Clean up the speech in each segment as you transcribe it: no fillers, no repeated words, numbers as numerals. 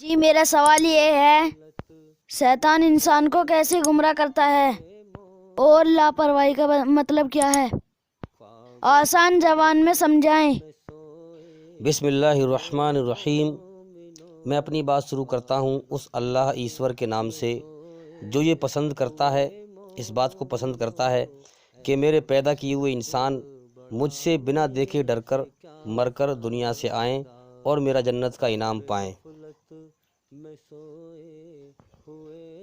جی میرا سوال یہ ہے، شیطان انسان کو کیسے گمراہ کرتا ہے اور لاپرواہی کا مطلب کیا ہے؟ آسان زبان میں سمجھائیں۔ بسم اللہ الرحمن الرحیم۔ میں اپنی بات شروع کرتا ہوں اس اللہ ایشور کے نام سے جو یہ پسند کرتا ہے، اس بات کو پسند کرتا ہے کہ میرے پیدا کیے ہوئے انسان مجھ سے بنا دیکھے ڈر کر مر کر دنیا سے آئیں اور میرا جنت کا انعام پائیں۔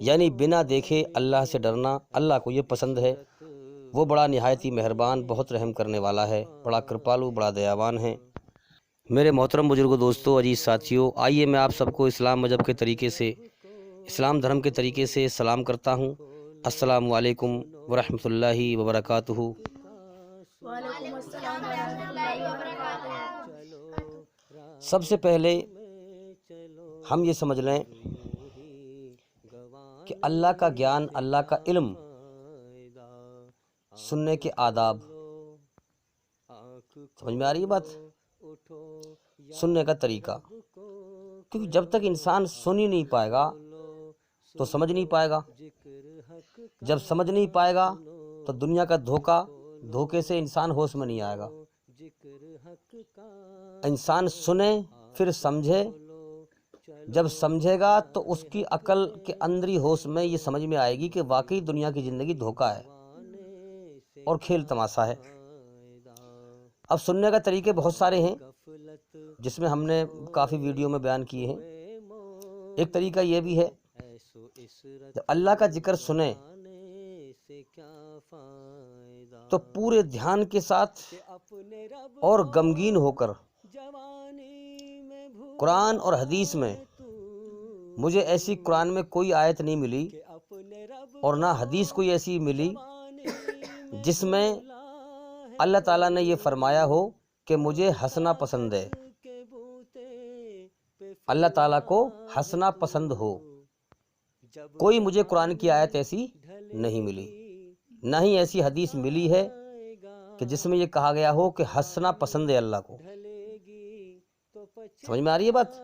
یعنی بنا دیکھے اللہ سے ڈرنا اللہ کو یہ پسند ہے۔ وہ بڑا نہایت ہی مہربان، بہت رحم کرنے والا ہے، بڑا کرپالو، بڑا دیاوان ہے۔ میرے محترم بزرگوں، دوستوں، عزیز ساتھیوں، آئیے میں آپ سب کو اسلام مذہب کے طریقے سے، اسلام دھرم کے طریقے سے سلام کرتا ہوں۔ السلام علیکم ورحمۃ اللہ وبرکاتہ۔ وعلیکم السلام ورحمۃ اللہ وبرکاتہ۔ سب سے پہلے ہم یہ سمجھ لیں کہ اللہ کا گیان، اللہ کا علم، سننے کے آداب، سمجھ میں آ رہی ہے بات؟ سننے کا طریقہ، کیونکہ جب تک انسان سن ہی نہیں پائے گا تو سمجھ نہیں پائے گا، جب سمجھ نہیں پائے گا تو دنیا کا دھوکے سے انسان ہوش میں نہیں آئے گا۔ انسان سنے پھر سمجھے، جب سمجھے گا تو اس کی عقل کے اندری ہوش میں یہ سمجھ میں آئے گی کہ واقعی دنیا کی زندگی دھوکہ ہے اور کھیل تماشا ہے۔ اب سننے کا طریقے بہت سارے ہیں جس میں ہم نے کافی ویڈیو میں بیان کیے ہیں۔ ایک طریقہ یہ بھی ہے، جب اللہ کا ذکر سنیں تو پورے دھیان کے ساتھ اور غمگین ہو کر، قرآن اور حدیث میں مجھے ایسی قرآن میں کوئی آیت نہیں ملی اور نہ حدیث کوئی ایسی ملی جس میں اللہ تعالیٰ نے یہ فرمایا ہو کہ مجھے ہنسنا پسند ہے، اللہ تعالیٰ کو ہنسنا پسند ہو۔ کوئی مجھے قرآن کی آیت ایسی نہیں ملی، نہ ہی ایسی حدیث ملی ہے کہ جس میں یہ کہا گیا ہو کہ ہنسنا پسند ہے اللہ کو۔ سمجھ میں آ رہی ہے بات؟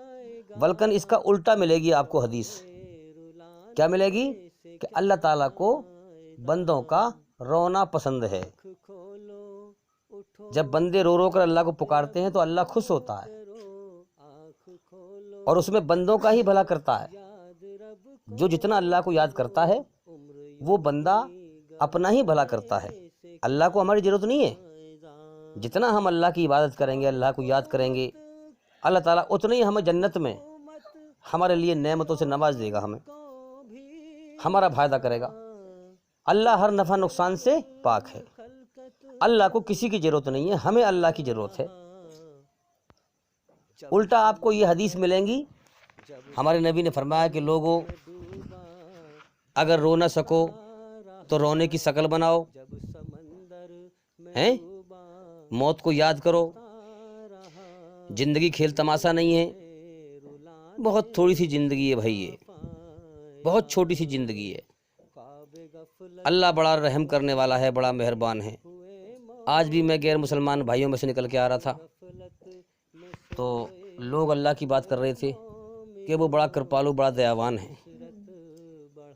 بلکہ اس کا الٹا ملے گی آپ کو حدیث۔ کیا ملے گی؟ کہ اللہ تعالیٰ کو بندوں کا رونا پسند ہے۔ جب بندے رو رو کر اللہ کو پکارتے ہیں تو اللہ خوش ہوتا ہے اور اس میں بندوں کا ہی بھلا کرتا ہے۔ جو جتنا اللہ کو یاد کرتا ہے وہ بندہ اپنا ہی بھلا کرتا ہے، اللہ کو ہماری ضرورت نہیں ہے۔ جتنا ہم اللہ کی عبادت کریں گے، اللہ کو یاد کریں گے، اللہ تعالیٰ اتنا ہی ہمیں جنت میں ہمارے لیے نعمتوں سے نواز دے گا، ہمیں ہمارا فائدہ کرے گا۔ اللہ ہر نفع نقصان سے پاک ہے، اللہ کو کسی کی ضرورت نہیں ہے، ہمیں اللہ کی ضرورت ہے۔ الٹا آپ کو یہ حدیث ملیں گی، ہمارے نبی نے فرمایا کہ لوگوں اگر رو نہ سکو تو رونے کی شکل بناؤ، ہیں؟ موت کو یاد کرو، زندگی کھیل تماشا نہیں ہے، بہت تھوڑی سی زندگی ہے بھائی، یہ بہت چھوٹی سی زندگی ہے۔ اللہ بڑا رحم کرنے والا ہے، بڑا مہربان ہے۔ آج بھی میں غیر مسلمان بھائیوں میں سے نکل کے آ رہا تھا تو لوگ اللہ کی بات کر رہے تھے کہ وہ بڑا کرپالو، بڑا دیاوان ہے،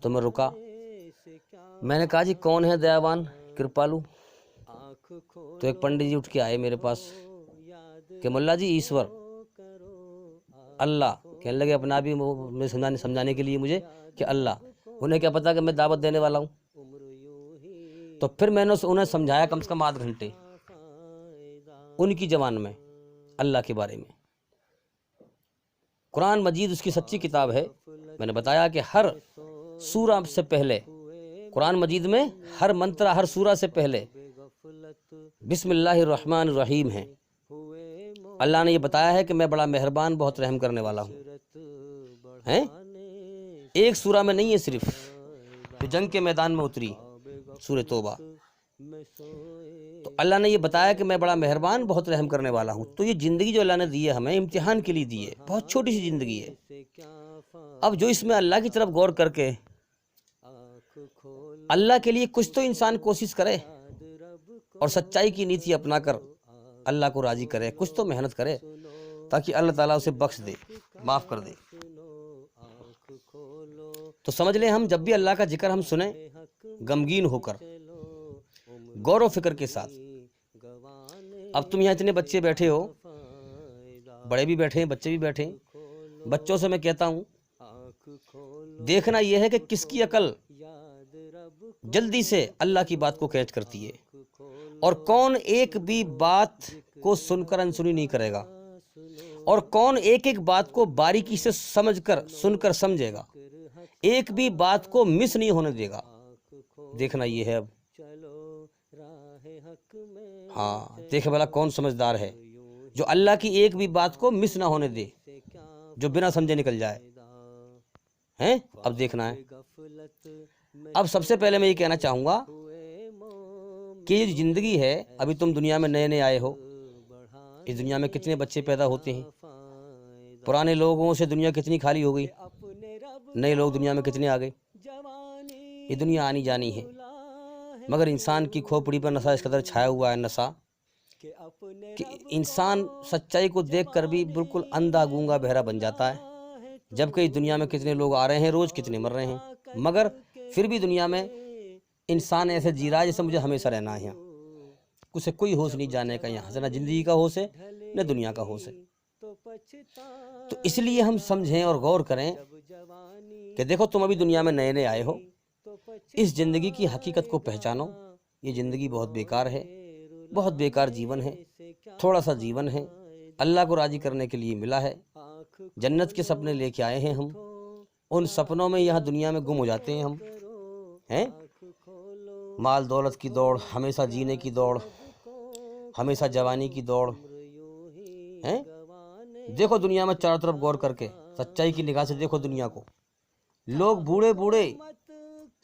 تو میں رکا، میں نے کہا جی کون ہے دیاوان کرپالو؟ تو ایک پنڈت جی اٹھ کے آئے میرے پاس کہ ملا جی ایشور اللہ، کہنے لگے اپنا بھی میں سمجھانے کے لیے مجھے کہ اللہ، انہیں کیا پتا کہ میں دعوت دینے والا ہوں۔ تو پھر میں نے انہیں سمجھایا کم سے کم آدھ گھنٹے ان کی زبان میں اللہ کے بارے میں۔ قرآن مجید اس کی سچی کتاب ہے۔ میں نے بتایا کہ ہر سورہ سے پہلے قرآن مجید میں ہر منترا، ہر سورہ سے پہلے بسم اللہ الرحمن الرحیم ہے۔ اللہ نے یہ بتایا ہے کہ میں بڑا مہربان، بہت رحم کرنے والا ہوں۔ ہیں؟ ایک سورہ میں نہیں ہے، صرف جو جنگ کے میدان میں اتری، سورہ توبہ، تو اللہ نے یہ بتایا کہ میں بڑا مہربان، بہت رحم کرنے والا ہوں۔ تو یہ زندگی جو اللہ نے دی ہے ہمیں امتحان کے لیے دی ہے، بہت چھوٹی سی زندگی ہے۔ اب جو اس میں اللہ کی طرف غور کر کے اللہ کے لیے کچھ تو انسان کوشش کرے اور سچائی کی نیتی اپنا کر اللہ کو راضی کرے، کچھ تو محنت کرے تاکہ اللہ تعالیٰ اسے بخش دے، معاف کر دے۔ تو سمجھ لیں ہم جب بھی اللہ کا ذکر ہم سنیں غمگین ہو کر، غور و فکر کے ساتھ. اب تم یہاں اتنے بچے بیٹھے ہو، بڑے بھی بیٹھے ہیں بچے بھی بیٹھے ہیں، بچوں سے میں کہتا ہوں دیکھنا یہ ہے کہ کس کی عقل جلدی سے اللہ کی بات کو کیچ کرتی ہے، اور کون ایک بھی بات کو سن کر انسنی نہیں کرے گا، اور کون ایک ایک بات کو باریکی سے سمجھ کر سن کر سمجھے گا، ایک بھی بات کو مس نہیں ہونے دے گا. دیکھنا یہ ہے اب. ہاں دیکھے بھلا کون سمجھدار ہے جو اللہ کی ایک بھی بات کو مس نہ ہونے دے، جو بنا سمجھے نکل جائے ہیں. اب دیکھنا ہے. اب سب سے پہلے میں یہ کہنا چاہوں گا کہ یہ جو زندگی ہے، ابھی تم دنیا میں نئے نئے آئے ہو، اس دنیا میں کتنے بچے پیدا ہوتے ہیں، پرانے لوگوں سے دنیا کتنی خالی ہو گئی، نئے لوگ دنیا میں کتنے آ گئے. یہ دنیا آنی جانی ہے، مگر انسان کی کھوپڑی پر نشہ اس قدر چھایا ہوا ہے، نشہ کہ انسان سچائی کو دیکھ کر بھی بالکل اندھا گونگا بہرا بن جاتا ہے. جبکہ اس دنیا میں کتنے لوگ آ رہے ہیں روز، کتنے مر رہے ہیں، مگر پھر بھی دنیا میں انسان ایسے جی رہا ہے جیسے مجھے ہمیشہ رہنا ہے یہاں. اسے کوئی ہوش نہیں جانے کا یہاں سے، نہ زندگی کا ہوش ہے نہ دنیا کا ہوش ہے. تو اس لیے ہم سمجھیں اور غور کریں کہ دیکھو تم ابھی دنیا میں نئے نئے آئے ہو، اس زندگی کی حقیقت کو پہچانو. یہ زندگی بہت بیکار ہے، بہت بیکار جیون ہے، تھوڑا سا جیون ہے، اللہ کو راضی کرنے کے لیے ملا ہے. جنت کے سپنے لے کے آئے ہیں ہم، ان سپنوں میں یہاں دنیا میں گم ہو جاتے ہیں ہم ہیں. مال دولت کی دوڑ، ہمیشہ جینے کی دوڑ، ہمیشہ جوانی کی دوڑ ہیں. دیکھو دنیا میں چاروں طرف غور کر کے سچائی کی نگاہ سے دیکھو دنیا کو. لوگ بوڑھے بوڑھے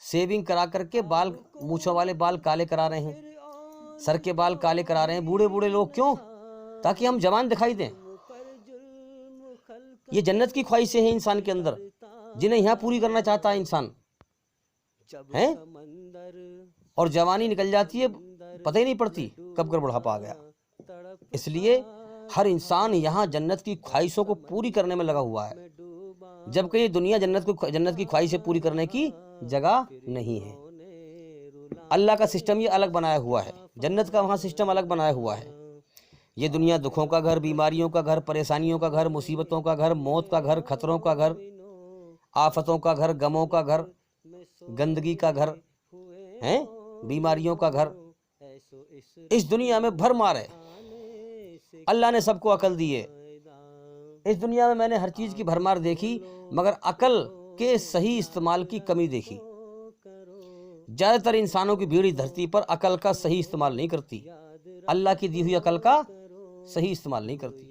سیونگ کرا کر کے بال، مونچھوں والے بال کالے کرا رہے ہیں، سر کے بال کالے کرا رہے ہیں بوڑھے بوڑھے لوگ. کیوں؟ تاکہ ہم جوان دکھائی دیں. یہ جنت کی خواہشیں ہیں انسان کے اندر، جنہیں یہاں پوری کرنا چاہتا ہے انسان ہیں. اور جوانی نکل جاتی ہے، پتہ ہی نہیں پڑتی کب کر بڑھاپا آ گیا. اس لیے ہر انسان یہاں جنت کی خواہشوں کو پوری کرنے میں لگا ہوا ہے، جبکہ یہ دنیا جنت کی خواہشیں پوری کرنے کی جگہ نہیں ہے. اللہ کا سسٹم یہ الگ بنایا ہوا ہے، جنت کا وہاں سسٹم الگ بنایا ہوا ہے. یہ دنیا دکھوں کا گھر، بیماریوں کا گھر، پریشانیوں کا گھر، مصیبتوں کا گھر، موت کا گھر، خطروں کا گھر، آفتوں کا گھر، غموں کا گھر، گندگی کا گھر ہیں، بیماریوں کا گھر. اس دنیا میں بھر مار ہے. اللہ نے سب کو عقل دی ہے. اس دنیا میں نے ہر چیز کی بھرمار دیکھی، مگر عقل کے صحیح استعمال کی کمی دیکھی. زیادہ تر انسانوں کی بھیڑ دھرتی پر عقل کا صحیح استعمال نہیں کرتی، اللہ کی دی ہوئی عقل کا صحیح استعمال نہیں کرتی.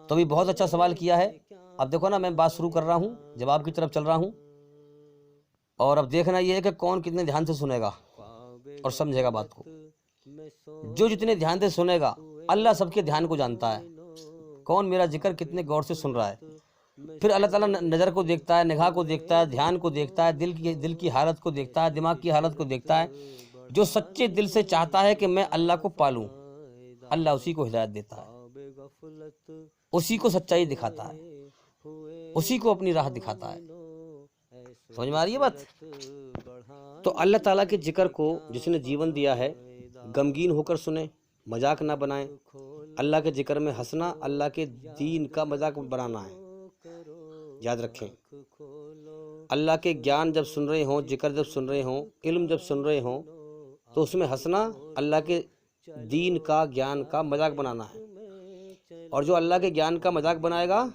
تو بھی بہت اچھا سوال کیا ہے. اب دیکھو نا، میں بات شروع کر رہا ہوں، جواب کی طرف چل رہا ہوں، اور اب دیکھنا یہ ہے کہ کون کتنے دھیان سے سنے گا اور سمجھے گا بات کو. جو جتنے دھیان سے سنے گا، اللہ سب کے دھیان کو جانتا ہے، کون میرا ذکر کتنے غور سے سن رہا ہے. پھر اللہ تعالیٰ نظر کو دیکھتا ہے، نگاہ کو دیکھتا ہے، دھیان کو دیکھتا ہے، دل کی حالت کو دیکھتا ہے، دماغ کی حالت کو دیکھتا ہے. جو سچے دل سے چاہتا ہے کہ میں اللہ کو پالوں، اللہ اسی کو ہدایت دیتا ہے، اسی کو سچائی دکھاتا ہے، اسی کو اپنی راہ دکھاتا ہے. سمجھ میں آ رہی ہے بات؟ تو اللہ تعالیٰ کے ذکر کو جس نے جیون دیا ہے، غمگین ہو کر سنیں، مذاق نہ بنائیں. اللہ کے ذکر میں ہنسنا اللہ کے دین کا مذاق بنانا ہے، یاد رکھیں. اللہ کے گیان جب سن رہے ہوں، ذکر جب سن رہے ہوں، علم جب سن رہے ہوں، تو اس میں ہنسنا اللہ کے دین کا، گیان کا مذاق بنانا ہے. اور جو اللہ کے گیان کا مذاق بنائے گا،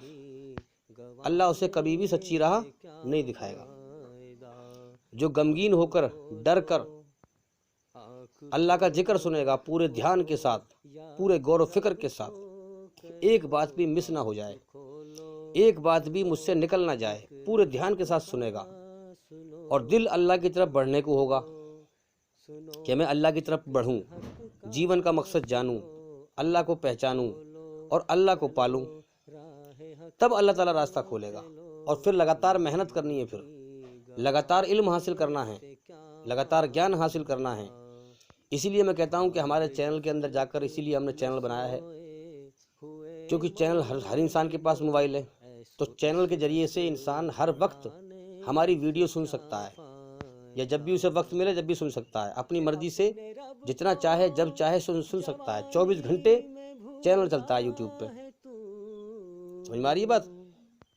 اللہ اسے کبھی بھی سچی راہ نہیں دکھائے گا. جو غمگین ہو کر، ڈر کر اللہ کا ذکر سنے گا پورے دھیان کے ساتھ، پورے غور و فکر کے ساتھ، ایک بات بھی مس نہ ہو جائے، ایک بات بھی مجھ سے نکل نہ جائے، پورے دھیان کے ساتھ سنے گا، اور دل اللہ کی طرف بڑھنے کو ہوگا کہ میں اللہ کی طرف بڑھوں، جیون کا مقصد جانوں، اللہ کو پہچانوں اور اللہ کو پالوں. تب اللہ تعالیٰ راستہ کھولے گا. اور پھر لگاتار محنت کرنی ہے، پھر لگاتار علم حاصل کرنا ہے، لگاتار گیان حاصل کرنا ہے. اسی لیے میں کہتا ہوں کہ ہمارے چینل کے اندر جا کر، اسی لیے ہم نے چینل بنایا ہے، کیونکہ چینل ہر انسان کے پاس موبائل ہے. تو چینل کے ذریعے سے انسان ہر وقت ہماری ویڈیو سن سکتا ہے، یا جب بھی اسے وقت ملے جب بھی سن سکتا ہے، اپنی مرضی سے جتنا چاہے جب چاہے سن سکتا ہے۔ 24 گھنٹے چینل چلتا ہے یوٹیوب پہ، سمجھ میں آ رہی ہے بات؟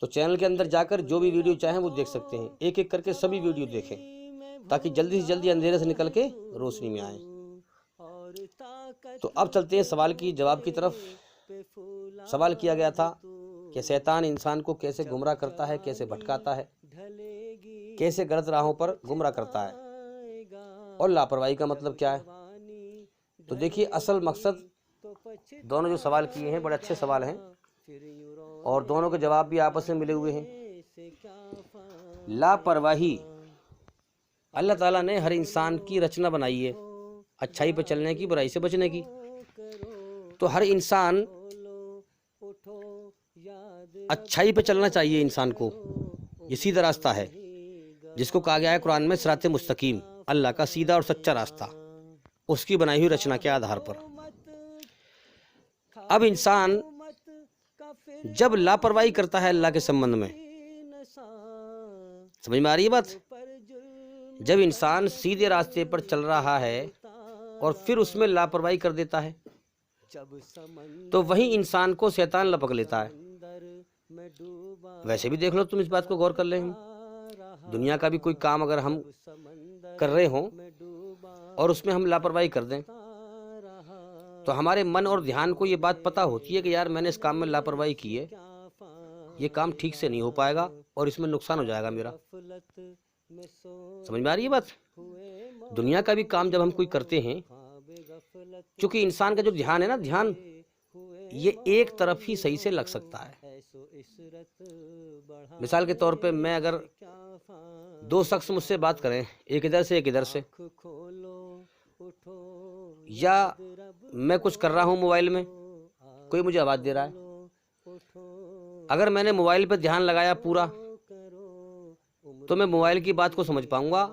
تو چینل کے اندر جا کر جو بھی ویڈیو چاہیں وہ دیکھ سکتے ہیں، ایک ایک کر کے سبھی ویڈیو دیکھیں تاکہ جلدی سے جلدی اندھیرے سے نکل کے روشنی میں آئیں۔ تو اب چلتے ہیں سوال کی جواب کی طرف۔ سوال کیا گیا تھا کہ شیطان انسان کو کیسے گمراہ کرتا ہے، کیسے بھٹکاتا ہے، کیسے غلط راہوں پر گمراہ کرتا ہے، اور لاپرواہی کا مطلب کیا ہے؟ تو دیکھیے، اصل مقصد دونوں جو سوال کیے ہیں بڑے اچھے سوال ہیں، اور دونوں کے جواب بھی آپس میں ملے ہوئے ہیں۔ لاپرواہی، اللہ تعالیٰ نے ہر انسان کی رچنا بنائی ہے، اچھائی پہ چلنے کی، برائی سے بچنے کی۔ تو ہر انسان اچھائی پہ چلنا چاہیے، انسان کو یہ سیدھا راستہ ہے جس کو کہا گیا ہے قرآن میں صراط مستقیم، اللہ کا سیدھا اور سچا راستہ، اس کی بنائی ہوئی رچنا کے آدھار پر۔ اب انسان جب لاپرواہی کرتا ہے اللہ کے سمبندھ میں، سمجھ میں آ رہی ہے بات؟ جب انسان سیدھے راستے پر چل رہا ہے اور پھر اس میں لاپرواہی کر دیتا ہے تو وہی انسان کو شیطان لپک لیتا ہے۔ ویسے بھی دیکھ لو، تم اس بات کو غور کر لیں، دنیا کا بھی کوئی کام اگر ہم کر رہے ہوں اور اس میں ہم لاپرواہی کر دیں تو ہمارے من اور دھیان کو یہ بات پتہ ہوتی ہے کہ یار میں نے اس کام میں لاپرواہی کی ہے، یہ کام ٹھیک سے نہیں ہو پائے گا اور اس میں نقصان ہو جائے گا میرا۔ سمجھ میں آ رہی ہے بات؟ دنیا کا بھی کام جب ہم کوئی کرتے ہیں، چونکہ انسان کا جو دھیان ہے نا، دھیان یہ ایک طرف ہی صحیح سے لگ سکتا ہے۔ مثال کے طور پہ میں اگر دو شخص مجھ سے بات کریں، ایک ادھر سے ایک ادھر سے، یا میں کچھ کر رہا ہوں موبائل میں، کوئی مجھے آواز دے رہا ہے، اگر میں نے موبائل پہ دھیان لگایا پورا تو میں موبائل کی بات کو سمجھ پاؤں گا،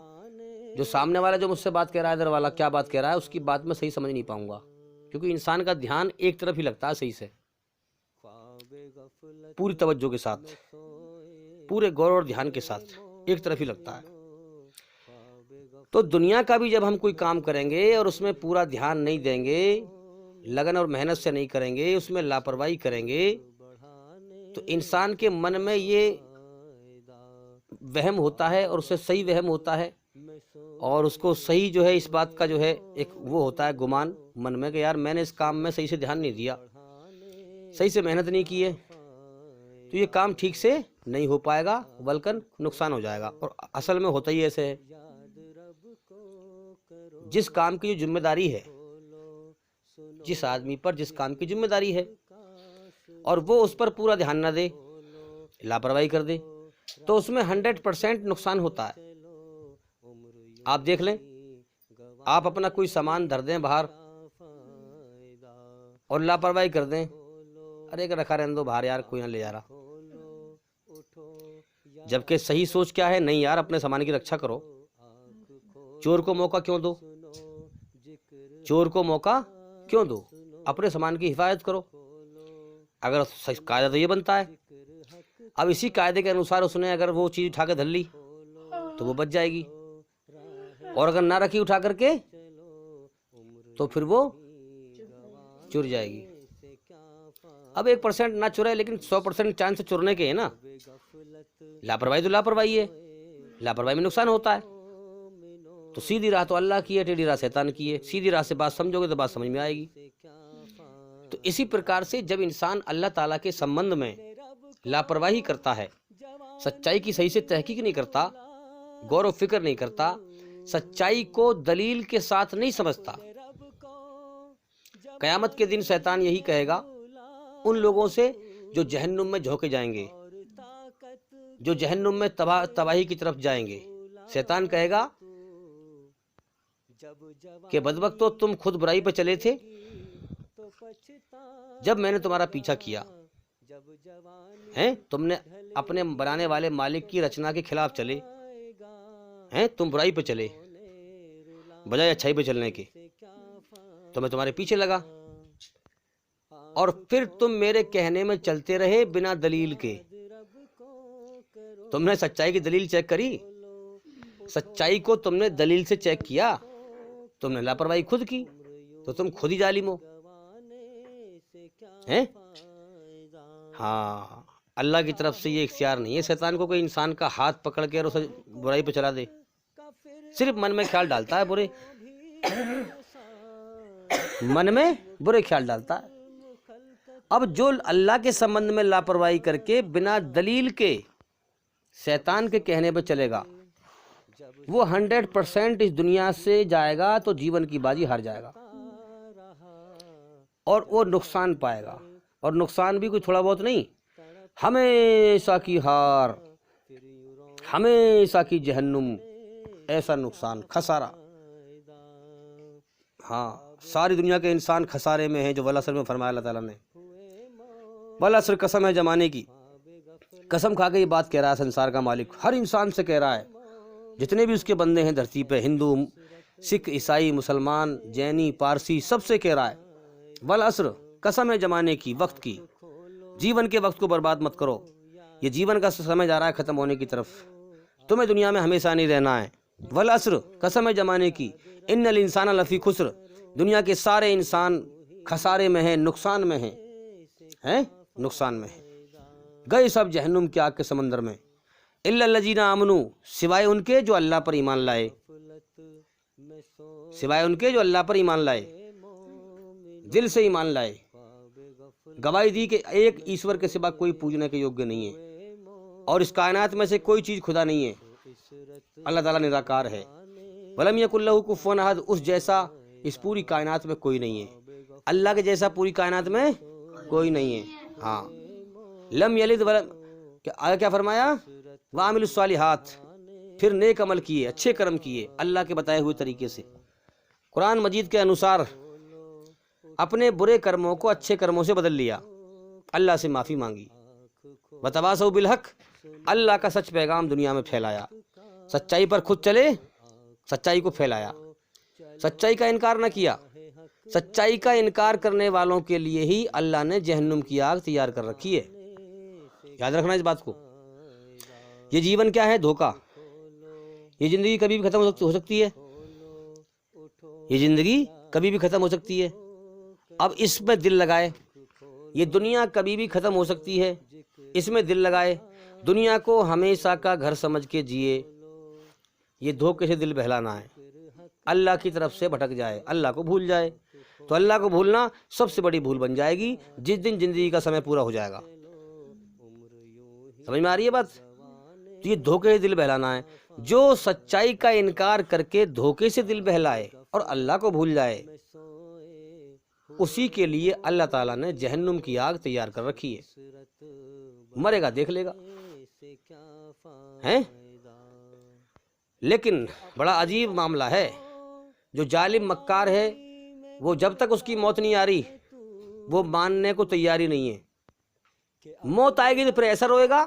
جو سامنے والا جو مجھ سے بات کہہ رہا ہے، ادھر والا کیا بات کہہ رہا ہے، اس کی بات میں صحیح سمجھ نہیں پاؤں گا، کیونکہ انسان کا دھیان ایک طرف ہی لگتا ہے صحیح سے، پوری توجہ کے ساتھ، پورے غور اور دھیان کے ساتھ ایک طرف ہی لگتا ہے۔ تو دنیا کا بھی جب ہم کوئی کام کریں گے اور اس میں پورا دھیان نہیں دیں گے، لگن اور محنت سے نہیں کریں گے، اس میں لاپرواہی کریں گے، تو انسان کے من میں یہ وہم ہوتا ہے، اور اسے صحیح وہم ہوتا ہے، اور اس کو صحیح جو ہے اس بات کا جو ہے ایک وہ ہوتا ہے گمان من میں کہ یار میں نے اس کام میں صحیح سے دھیان نہیں دیا، صحیح سے محنت نہیں کی ہے، تو یہ کام ٹھیک سے نہیں ہو پائے گا، بلکہ نقصان ہو جائے گا۔ اور اصل میں ہوتا ہی ایسے ہے، جس کام کی جو ذمہ داری ہے، جس آدمی پر جس کام کی ذمہ داری ہے اور وہ اس پر پورا دھیان نہ دے، لاپرواہی کر دے، تو اس میں 100% نقصان ہوتا ہے۔ آپ دیکھ لیں، آپ اپنا کوئی سامان دھر دیں باہر اور لاپرواہی کر دیں، ارے کہ رکھا رہنے دو باہر یار، کوئی نہ لے جا رہا، جبکہ صحیح سوچ کیا ہے؟ نہیں یار، اپنے سامان کی رکشا کرو، چور کو موقع کیوں دو؟ چور کو موقع کیوں دو؟ اپنے سامان کی حفاظت کرو۔ اگر قاعدہ تو یہ بنتا ہے، اب اسی قاعدے کے انوسار اس نے اگر وہ چیز اٹھا کے دھر لی تو وہ بچ جائے گی، اور اگر نہ رکھی اٹھا کر کے تو پھر وہ چور جائے گی۔ اب 1% نہ چرائے، لیکن 100% چانس چورنے کے ہے نا۔ لاپرواہی تو لاپرواہی ہے، لاپرواہی میں نقصان ہوتا ہے۔ تو سیدھی راہ تو اللہ کی ہے، ٹیڑھی راہ شیطان کی ہے۔ سیدھی راہ سے بات سمجھو گے تو بات سمجھ میں آئے گی۔ تو اسی پرکار سے جب انسان اللہ تعالیٰ کے سمبندھ میں لاپرواہی کرتا ہے، سچائی کی صحیح سے تحقیق نہیں کرتا، غور و فکر نہیں کرتا، سچائی کو دلیل کے ساتھ نہیں سمجھتا، قیامت کے دن شیطان یہی کہے گا ان لوگوں سے جو جہنم میں جھونکے جائیں گے، جو جہنم میں تباہی کی طرف جائیں گے۔ شیطان کہے گا کہ بدبختو، تم خود برائی پہ چلے تھے، جب میں نے تمہارا پیچھا کیا، تم نے اپنے بنانے والے مالک کی رچنا کے خلاف چلے، تم برائی پہ چلے بجائے اچھائی پہ چلنے کے، تو میں تمہارے پیچھے لگا، اور پھر تم میرے کہنے میں چلتے رہے بنا دلیل کے، تم نے سچائی کی دلیل چیک کری؟ سچائی کو تم نے دلیل سے چیک کیا؟ تم نے لاپرواہی خود کی تو تم خود ہی ظالم ہو ہیں؟ ہاں، اللہ کی طرف سے یہ اختیار نہیں ہے شیطان کو کوئی انسان کا ہاتھ پکڑ کے اور اسے برائی پہ چلا دے، صرف من میں خیال ڈالتا ہے برے، من میں برے خیال ڈالتا ہے۔ اب جو اللہ کے سمبند میں لاپرواہی کر کے بنا دلیل کے شیطان کے کہنے پہ چلے گا، وہ 100% اس دنیا سے جائے گا تو جیون کی بازی ہار جائے گا، اور وہ نقصان پائے گا، اور نقصان بھی کوئی تھوڑا بہت نہیں، ہمیشہ کی ہار، ہمیشہ کی جہنم، ایسا نقصان، خسارہ۔ ہاں، ساری دنیا کے انسان خسارے میں ہیں، جو والعصر میں فرمایا اللہ تعالیٰ نے، والعصر قسم ہے زمانے کی، قسم کھا کے یہ بات کہہ رہا ہے سنسار کا مالک، ہر انسان سے کہہ رہا ہے، جتنے بھی اس کے بندے ہیں دھرتی پہ، ہندو، سکھ، عیسائی، مسلمان، جینی، پارسی، سب سے کہہ رہا ہے، والعصر قسم ہے زمانے کی، وقت کی، جیون کے وقت کو برباد مت کرو، یہ جیون کا سمے جا رہا ہے ختم ہونے کی طرف، تمہیں دنیا میں ہمیشہ نہیں رہنا ہے۔ والعصر قسم ہے زمانے کی، ان الانسان لفی خسر، دنیا کے سارے انسان خسارے میں ہیں، نقصان میں ہیں، نقصان میں ہیں، گئے سب جہنم کی آگ کے سمندر میں، الا الذین آمنوا، سوائے ان کے جو اللہ پر ایمان لائے، سوائے ان کے جو اللہ پر ایمان لائے، دل سے ایمان لائے، گواہی دی کہ ایک ایشور کے سوا کوئی پوجنے کے یوگیہ نہیں ہے، اور اس کائنات میں سے کوئی چیز خدا نہیں ہے، اللہ تعالیٰ نراکار ہے، ولم یکن لہ کفوا احد، اس جیسا اس پوری کائنات میں کوئی نہیں ہے، اللہ کے جیسا پوری کائنات میں کوئی نہیں ہے۔ ہاں، لم یلد ولم، آگے کیا فرمایا؟ وعملوا الصالحات، پھر نیک عمل کیے، اچھے کرم کیے اللہ کے بتائے ہوئے طریقے سے، قرآن مجید کے انوسار اپنے برے کرموں کو اچھے کرموں سے بدل لیا، اللہ سے معافی مانگی، وتواصوا بالحق، اللہ کا سچ پیغام دنیا میں پھیلایا، سچائی پر خود چلے، سچائی کو پھیلایا، سچائی کا انکار نہ کیا، سچائی کا انکار کرنے والوں کے لیے ہی اللہ نے جہنم کی آگ تیار کر رکھی ہے، یاد رکھنا اس بات کو۔ یہ جیون کیا ہے؟ دھوکہ، یہ زندگی کبھی بھی ختم ہو سکتی ہے، یہ زندگی کبھی بھی ختم ہو سکتی ہے، اب اس میں دل لگائے، یہ دنیا کبھی بھی ختم ہو سکتی ہے، اس میں دل لگائے، دنیا کو ہمیشہ کا گھر سمجھ کے جیے، یہ دھوکے سے دل بہلانا ہے، اللہ کی طرف سے بھٹک جائے، اللہ کو بھول جائے، تو اللہ کو بھولنا سب سے بڑی بھول بن جائے گی جس دن زندگی کا سمے پورا ہو جائے گا۔ سمجھ میں آ رہی ہے بات؟ تو یہ دھوکے سے دل بہلانا ہے، جو سچائی کا انکار کر کے دھوکے سے دل بہلائے اور اللہ کو بھول جائے، اسی کے لیے اللہ تعالیٰ نے جہنم کی آگ تیار کر رکھی ہے، مرے گا دیکھ لے گا، ہیں؟ لیکن بڑا عجیب معاملہ ہے، جو ظالم مکار ہے وہ جب تک اس کی موت نہیں آ رہی وہ ماننے کو تیاری نہیں ہے، موت آئے گی تو پھر ایسا روئے گا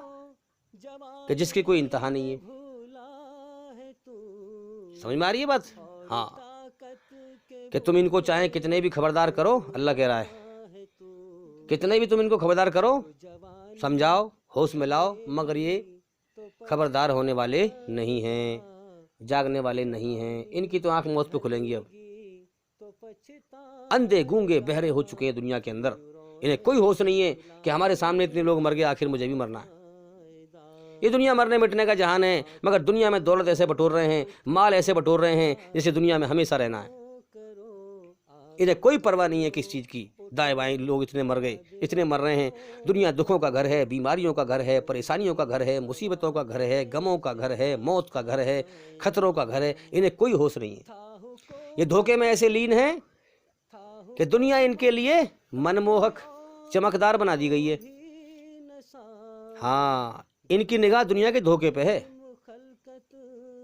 کہ جس کی کوئی انتہا نہیں ہے۔ سمجھ میں آ رہی ہے بات؟ ہاں، کہ تم ان کو چاہیں کتنے بھی خبردار کرو، اللہ کہہ رہا ہے کتنے بھی تم ان کو خبردار کرو، سمجھاؤ، ہوش میں لاؤ، مگر یہ خبردار ہونے والے نہیں ہیں، جاگنے والے نہیں ہیں، ان کی تو آنکھ موت پہ کھلیں گی۔ اب اندھے گونگے بہرے ہو چکے ہیں دنیا کے اندر، انہیں کوئی ہوش نہیں ہے کہ ہمارے سامنے اتنے لوگ مر گئے، آخر مجھے بھی مرنا ہے۔ یہ دنیا مرنے مٹنے کا جہان ہے، مگر دنیا میں دولت ایسے بٹور رہے ہیں، مال ایسے بٹور رہے ہیں جیسے دنیا میں ہمیشہ رہنا ہے، انہیں کوئی پرواہ نہیں ہے کس چیز کی، دائیں بائیں لوگ اتنے مر گئے، اتنے مر رہے ہیں، دنیا دکھوں کا گھر ہے، بیماریوں کا گھر ہے، پریشانیوں کا گھر ہے، مصیبتوں کا گھر ہے، غموں کا گھر ہے، موت کا گھر ہے، خطروں کا گھر ہے، انہیں کوئی ہوش نہیں ہے، یہ دھوکے میں ایسے لین ہیں کہ دنیا ان کے لیے منموہک، چمکدار بنا دی گئی ہے۔ ہاں، ان کی نگاہ دنیا کے دھوکے پہ ہے۔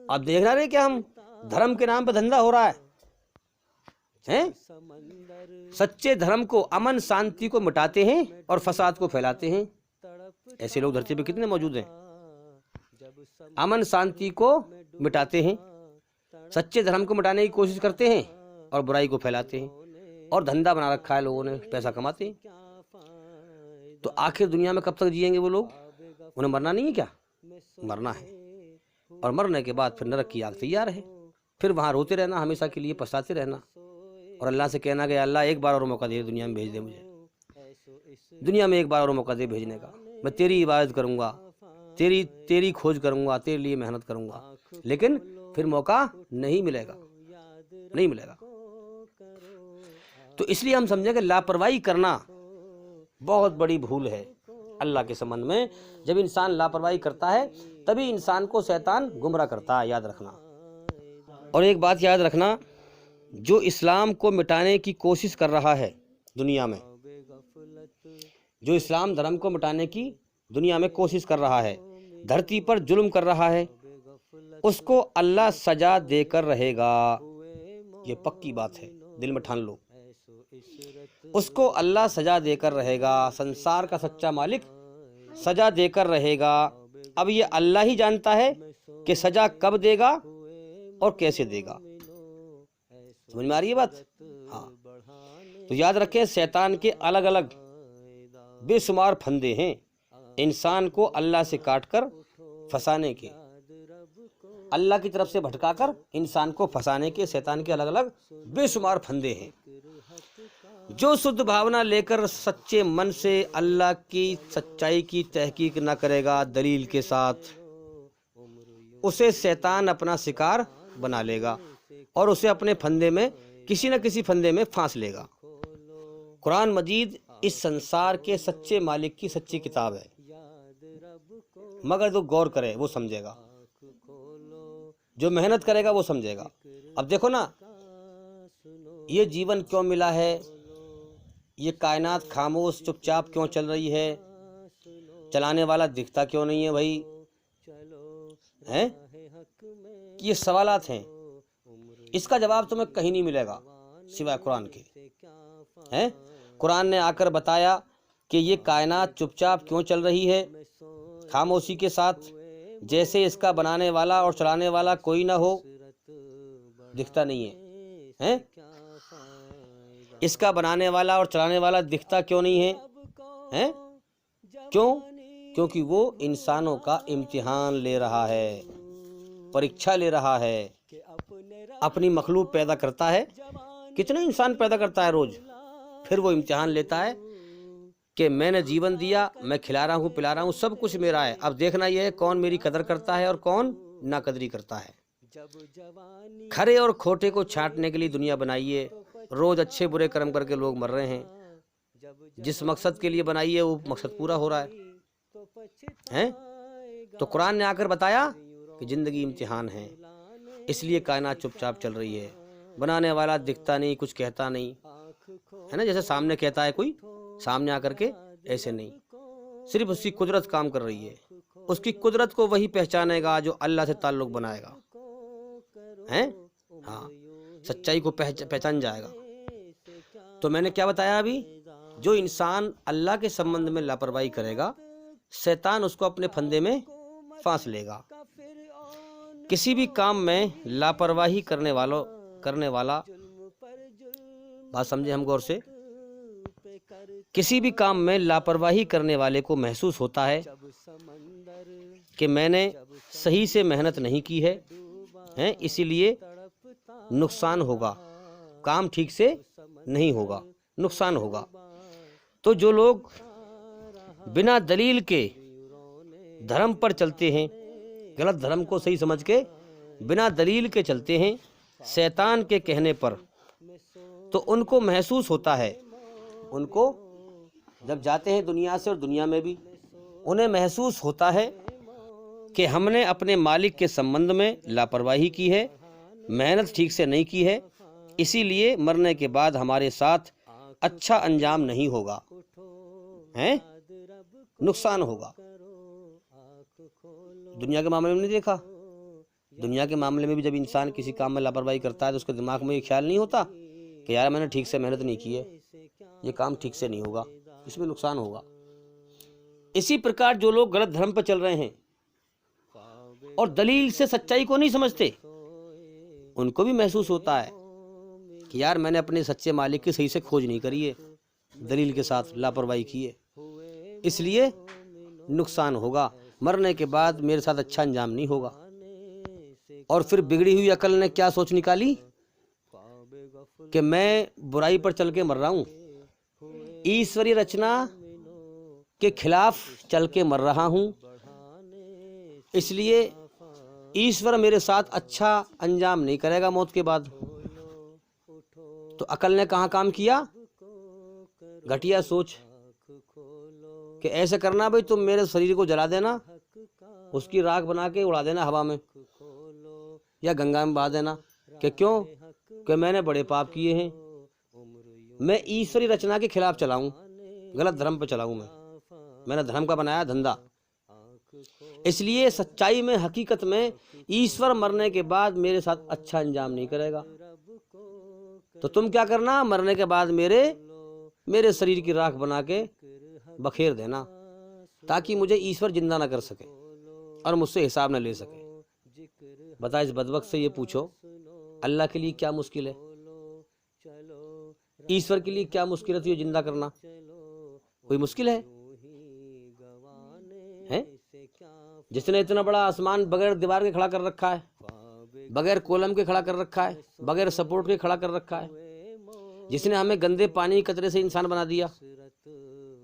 آپ دیکھ رہے ہیں کہ ہم دھرم کے نام پہ دھندا ہو رہا ہے، سچے دھرم کو، امن شانتی کو مٹاتے ہیں اور فساد کو پھیلاتے ہیں، ایسے لوگ دھرتی پہ کتنے موجود ہیں، امن شانتی کو مٹاتے ہیں، سچے دھرم کو مٹانے کی کوشش کرتے ہیں اور برائی کو پھیلاتے ہیں، اور دھندا بنا رکھا ہے لوگوں نے، پیسہ کماتے ہیں۔ تو آخر دنیا میں کب تک جئیں گے وہ لوگ؟ انہیں مرنا نہیں ہے کیا؟ مرنا ہے، اور مرنے کے بعد پھر نرک کی آگ تیار ہے، پھر وہاں روتے رہنا، ہمیشہ کے لیے پچھتاتے رہنا، اور اللہ سے کہنا کہ اللہ ایک بار اور موقع دے، دنیا میں بھیج دے مجھے، دنیا میں ایک بار اور موقع دے بھیجنے کا، میں تیری عبادت کروں گا، تیری کھوج کروں گا، تیرے لیے محنت کروں گا، لیکن پھر موقع نہیں ملے گا، نہیں ملے گا۔ تو اس لیے ہم سمجھیں کہ لاپرواہی کرنا بہت بڑی بھول ہے اللہ کے سمبندھ میں۔ جب انسان لاپرواہی کرتا ہے تبھی انسان کو شیطان گمراہ کرتا ہے، یاد رکھنا۔ اور ایک بات یاد رکھنا، جو اسلام کو مٹانے کی کوشش کر رہا ہے دنیا میں، جو اسلام دھرم کو مٹانے کی دنیا میں کوشش کر رہا ہے، دھرتی پر ظلم کر رہا ہے، اس کو اللہ سزا دے کر رہے گا، یہ پکی بات ہے، دل میں ٹھان لو، اس کو اللہ سزا دے کر رہے گا، سنسار کا سچا مالک سزا دے کر رہے گا۔ اب یہ اللہ ہی جانتا ہے کہ سزا کب دے گا اور کیسے دے گا، سمجھ میں آ رہی ہے بات؟ ہاں، تو یاد رکھیں شیطان کے الگ الگ بے شمار پھندے ہیں انسان کو اللہ سے کاٹ کر پھنسانے کے، اللہ کی طرف سے بھٹکا کر انسان کو پھنسانے کے شیطان کے الگ الگ بے شمار پھندے ہیں۔ جو شدھ بھاونا لے کر سچے من سے اللہ کی سچائی کی تحقیق نہ کرے گا دلیل کے ساتھ، اسے شیطان اپنا شکار بنا لے گا اور اسے اپنے پھندے میں، کسی نہ کسی پھندے میں پھانس لے گا۔ قرآن مجید اس سنسار کے سچے مالک کی سچی کتاب ہے، مگر جو غور کرے وہ سمجھے گا، جو محنت کرے گا وہ سمجھے گا۔ اب دیکھو نا، یہ جیون کیوں ملا ہے، یہ کائنات خاموش چپ چاپ کیوں چل رہی ہے، چلانے والا دکھتا کیوں نہیں ہے بھائی، ہیں؟ یہ سوالات ہیں، اس کا جواب تمہیں کہیں نہیں ملے گا سوائے قرآن کے، ہیں؟ قرآن نے آ کر بتایا کہ یہ کائنات چپ چاپ کیوں چل رہی ہے خاموشی کے ساتھ، جیسے اس کا بنانے والا اور چلانے والا کوئی نہ ہو، دکھتا نہیں ہے، ہیں؟ اس کا بنانے والا اور چلانے والا دکھتا کیوں نہیں ہے، ہیں؟ کیوں؟ کیونکہ وہ انسانوں کا امتحان لے رہا ہے، پریکشا لے رہا ہے، اپنی مخلوق پیدا کرتا ہے، کتنے انسان پیدا کرتا ہے روز، پھر وہ امتحان لیتا ہے کہ میں نے جیون دیا، میں کھلا رہا ہوں پلا رہا ہوں، سب کچھ میرا ہے، اب دیکھنا یہ ہے کون میری قدر کرتا ہے اور کون ناقدری کرتا ہے۔ کھرے اور کھوٹے کو چھانٹنے کے لیے دنیا بنائیے، روز اچھے برے کرم کر کے لوگ مر رہے ہیں، جس مقصد کے لیے بنائی ہے وہ مقصد پورا ہو رہا ہے۔ تو قرآن نے آ کر بتایا کہ زندگی امتحان ہے، اس لیے کائنات چپ چاپ چل رہی ہے، بنانے والا دکھتا نہیں، کچھ کہتا نہیں ہے نا، جیسے سامنے کہتا ہے کوئی، سامنے آ کر کے ایسے نہیں، صرف اس کی قدرت کام کر رہی ہے، اس کی قدرت کو وہی پہچانے گا جو اللہ سے تعلق بنائے گا، ہیں؟ ہاں، سچائی کو پہچان جائے گا۔ تو میں نے کیا بتایا ابھی، جو انسان اللہ کے سمبندھ میں لاپرواہی کرے گا شیطان اس کو اپنے پھندے میں پھانس لے گا۔ کسی بھی کام میں لاپرواہی کرنے والا بات سمجھے ہم غور سے، کسی بھی کام میں لاپرواہی کرنے والے کو محسوس ہوتا ہے کہ میں نے صحیح سے محنت نہیں کی ہے، اسی لیے نقصان ہوگا، کام ٹھیک سے نہیں ہوگا، نقصان ہوگا۔ تو جو لوگ بنا دلیل کے دھرم پر چلتے ہیں، غلط دھرم کو صحیح سمجھ کے بنا دلیل کے چلتے ہیں شیطان کے کہنے پر، تو ان کو محسوس ہوتا ہے، ان کو جب جاتے ہیں دنیا سے اور دنیا میں بھی انہیں محسوس ہوتا ہے کہ ہم نے اپنے مالک کے سمبندھ میں لاپرواہی کی ہے، محنت ٹھیک سے نہیں کی ہے، اسی لیے مرنے کے بعد ہمارے ساتھ اچھا انجام نہیں ہوگا، نقصان ہوگا۔ دنیا کے معاملے میں نہیں دیکھا، دنیا کے معاملے میں بھی جب انسان کسی کام میں لاپرواہی کرتا ہے تو اس کے دماغ میں یہ خیال نہیں ہوتا کہ یار میں نے ٹھیک سے محنت نہیں کی ہے، یہ کام ٹھیک سے نہیں ہوگا، اس میں نقصان ہوگا۔ اسی پرکار جو لوگ غلط دھرم پر چل رہے ہیں اور دلیل سے سچائی کو نہیں سمجھتے، ان کو بھی محسوس ہوتا ہے کہ یار میں نے اپنے سچے مالک کی صحیح سے کھوج نہیں کری ہے، دلیل کے ساتھ لاپرواہی کی ہے، اس لیے نقصان ہوگا۔ مرنے کے بعد میرے ساتھ اچھا انجام نہیں ہوگا۔ اور پھر بگڑی ہوئی عقل نے کیا سوچ نکالی کہ میں برائی پر چل کے مر رہا ہوں، ایشوری رچنا کے خلاف چل کے مر رہا ہوں، اس لیے ایشور میرے ساتھ اچھا انجام نہیں کرے گا موت کے بعد۔ تو عقل نے کہاں کام کیا؟ گھٹیا سوچ کہ ایسے کرنا بھائی، تم میرے شریر کو جلا دینا، اس کی راکھ بنا کے اڑا دینا ہوا میں یا گنگا میں بہا دینا۔ کہ کیوں؟ کہ میں نے بڑے پاپ کیے ہیں، میں ایشوری رچنا کے خلاف چلاؤں، غلط دھرم پہ چلاؤں، میں نے دھرم کا بنایا دھندا۔ اس لیے سچائی میں، حقیقت میں ایشور مرنے کے بعد میرے ساتھ اچھا انجام نہیں کرے گا۔ تو تم کیا کرنا؟ مرنے کے بعد میرے شریر کی راکھ بنا کے بکھیر دینا، تاکہ مجھے ایشور زندہ نہ کر سکے اور مجھ سے حساب نہ لے سکے۔ بتا اس بدبخت سے یہ پوچھو، اللہ کے لیے کیا مشکل ہے؟ ایشور کے لیے کیا مشکل ہے تو یہ زندہ کرنا؟ کوئی مشکل ہے؟ جس نے اتنا بڑا آسمان بغیر دیوار کے کھڑا کر رکھا ہے، بغیر کولم کے کھڑا کر رکھا ہے، بغیر سپورٹ کے کھڑا کر رکھا ہے، جس نے ہمیں گندے پانی قطرے سے انسان بنا دیا،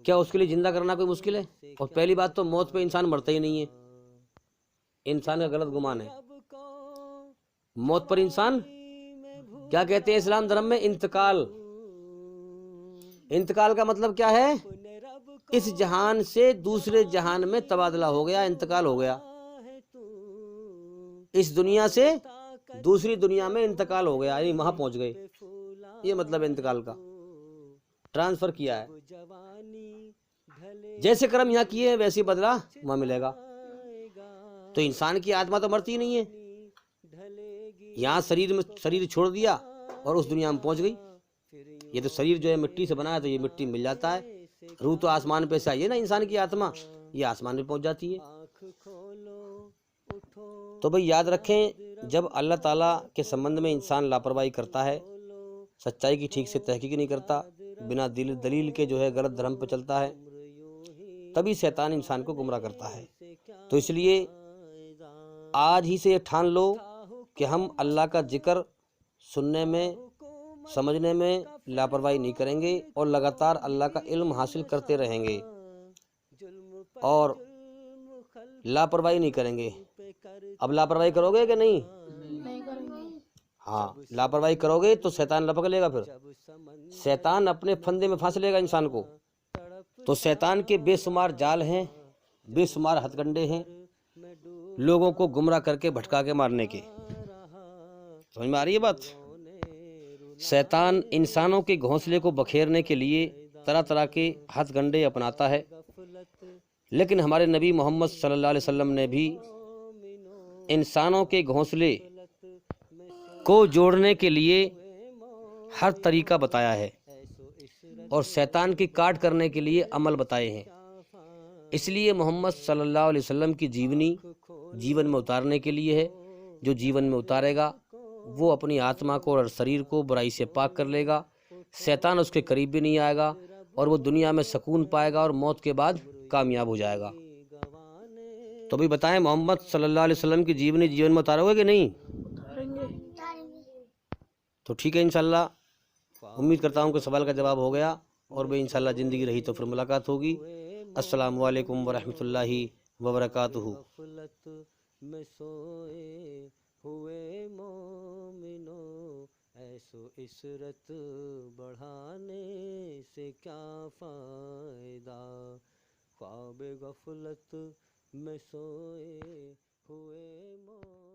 کیا اس کے لیے زندہ کرنا کوئی مشکل ہے؟ اور پہلی بات تو موت پہ انسان مرتا ہی نہیں ہے، انسان کا غلط گمان ہے۔ موت پر انسان کیا کہتے ہیں اسلام دھرم میں؟ انتقال۔ انتقال کا مطلب کیا ہے؟ اس جہان سے دوسرے جہان میں تبادلہ ہو گیا، انتقال ہو گیا۔ اس دنیا سے دوسری دنیا میں انتقال ہو گیا، یعنی وہاں پہنچ گئے، یہ مطلب انتقال کا، ٹرانسفر کیا ہے۔ جیسے کرم یہاں کیے ہیں ویسے بدلہ وہاں ملے گا۔ تو انسان کی آتما تو مرتی نہیں ہے، یہاں شریر چھوڑ دیا اور اس دنیا میں پہنچ گئی۔ یہ تو شریر جو ہے مٹی سے بنا ہے تو یہ مٹی مل جاتا ہے، روح تو آسمان پہ سے آئی ہے نا، انسان کی آتما یہ آسمان میں پہنچ جاتی ہے۔ تو بھئی یاد رکھیں، جب اللہ تعالیٰ کے سمبندھ میں انسان لاپرواہی کرتا ہے، سچائی کی ٹھیک سے تحقیق نہیں کرتا، بنا دلیل کے جو ہے غلط دھرم پہ چلتا ہے، تبھی شیطان انسان کو گمراہ کرتا ہے۔ تو اس لیے آج ہی سے یہ ٹھان لو کہ ہم اللہ کا ذکر سننے میں، سمجھنے میں لاپرواہی نہیں کریں گے، اور لگاتار اللہ کا علم حاصل کرتے رہیں گے، اور لاپرواہی نہیں کریں گے۔ اب لاپرواہی کرو گے کہ نہیں؟ ہاں، لاپرواہی کرو گے تو شیطان لپک لے گا، پھر شیطان اپنے پھندے میں پھانس لے گا انسان کو۔ تو شیطان کے بے شمار جال ہیں، بے شمار ہتھ کنڈے ہیں، لوگوں کو گمراہ کر کے بھٹکا کے مارنے کے۔ سمجھ میں آ رہی ہے بات؟ شیطان انسانوں کے گھونسلے کو بکھیرنے کے لیے طرح طرح کے ہتھ کنڈے اپناتا ہے، لیکن ہمارے نبی محمد صلی اللہ علیہ وسلم نے بھی انسانوں کے گھونسلے کو جوڑنے کے لیے ہر طریقہ بتایا ہے، اور شیطان کی کاٹ کرنے کے لیے عمل بتائے ہیں۔ اس لیے محمد صلی اللہ علیہ وسلم کی جیونی جیون میں اتارنے کے لیے ہے۔ جو جیون میں اتارے گا وہ اپنی آتما کو اور شریر کو برائی سے پاک کر لے گا، شیطان اس کے قریب بھی نہیں آئے گا، اور وہ دنیا میں سکون پائے گا اور موت کے بعد کامیاب ہو جائے گا۔ تو بھی بتائیں، محمد صلی اللہ علیہ وسلم کی جیونی جیون میں اتارو گے کہ نہیں؟ تو ٹھیک ہے، انشاءاللہ امید کرتا ہوں کہ سوال کا جواب ہو گیا، اور بھی انشاءاللہ زندگی رہی تو پھر ملاقات ہوگی۔ السلام علیکم ورحمۃ اللہ وبرکاتہ۔ میں سوئے ہوئے مومنو، ایسو عشرت بڑھانے سے کیا فائدہ، خواب غفلت میں سوئے ہوئے مومنو۔